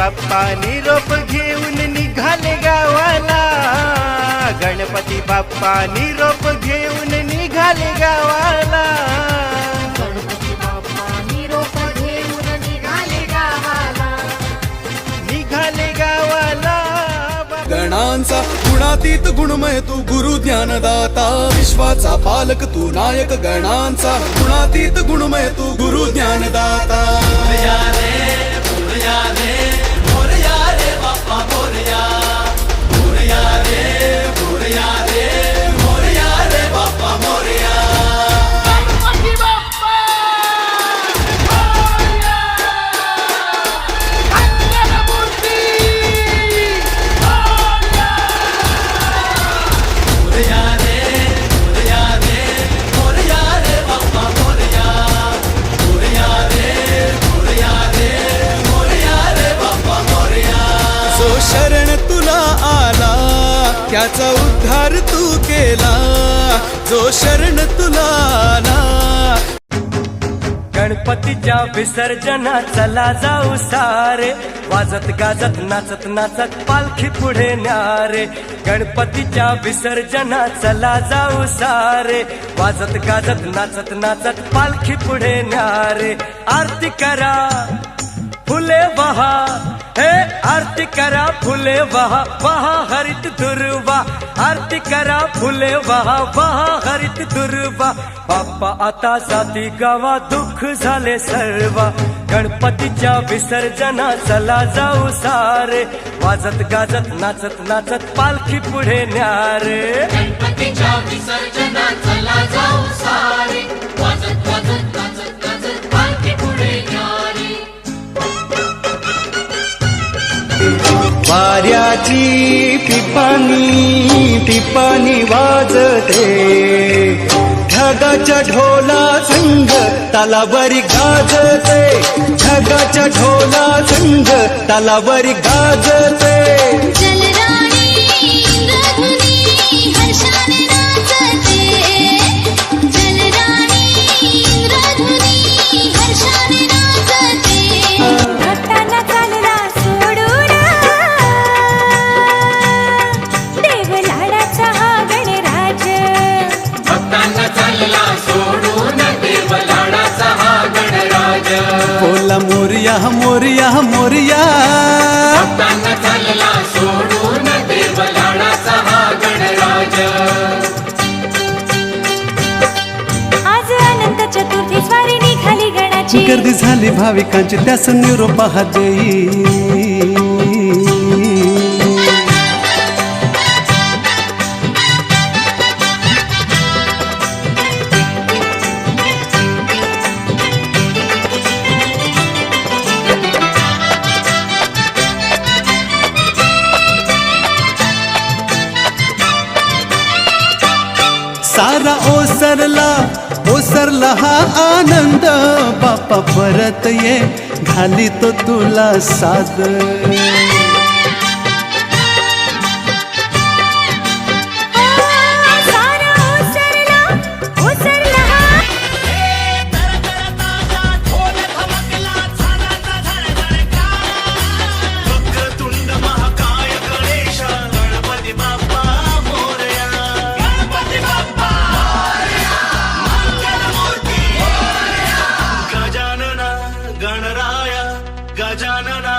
बाप्पा निरोप घेऊन निघाले गावाला, गणपती बाप्पा निरोप घेऊन निघाले गावाला, गणपती बाप्पा निरोप घेऊन निघाले गावाला, निघाले गावाला. गणांचा गुणातीत गुणमय तू गुरु ज्ञानदाता, विश्वाचा पालक तू नायक गणांचा गुणातीत गुणमय तू गुरु ज्ञानदाता. मोरया रे मोरया रे बाप्पा मोरया, मोरया रे मोरया रे मोरया रे बाप्पा मोरया. गणपती बाप्पा मोरया, मंगलमूर्ती मोरया. मोरया रे मोरया रे बाप्पा मोरया, मोरया रे मोरया रे बाप्पा मोरया. जो शरण तुला आला त्याचा उद्धार तू केला, जो शरण तुला आला. गणपतीच्या विसर्जना चला जाऊ सारे, वाजत गाजत नाचत नाचत पालखी पुढे न्यारे. गणपतीच्या विसर्जना चला जाऊ सारे, वाजत गाजत नाचत नाचत पालखी पुढे न्यारे. आरती करा फुले वहा, हे आरती करा फुले वहा वहा हरित दुर्वा. आरती करा फुले वहा वहा हरित दुर्वा. बाप्पा आता जाती गावा दुःख झाले सर्व, गणपतीच्या विसर्जना चला जाऊ सारे, वाजत गाजत नाचत नाचत पालखी पुढे न्यारे. गणपतीच्या विसर्जना चला जाऊ सारे, वाजत वाजत नाचत नाचत पालखी पुढे न्यारी. वाऱ्याची टिपाणी वाजते, ढगाच्या ढोला संग तालावरी गाजते, ढगाच्या ढोला संग तालावरी गाजते. जलराणी इंद्रधुनी हर्षाने नाचते, जलराणी इंद्रधुनी हर्षाने नाचते. भक्तांना चालला सोडून देव लाडाचा हा गणराज, भक्तांना चालला सोडून देव लाडाचा हा गणराज. बोला मोरया मोरया मोरया, भक्तांना चालला सोडून देव लाडाचा हा गणराज. आज अनंत चतुर्थी स्वारी निघाली गणाची, गर्दी झाली भाविकांची त्यास निरोप हा देई. सारा ओसरला हा आनंद, बाप्पा परत ये घाली तो तुला साद. सारा ओसरला वक्रतुंड महाकाय गणेश गणपती बाप्पा मोरया, गणपती बाप्पा मंगलमूर्ती मोरया. गजानना गणराया गजानना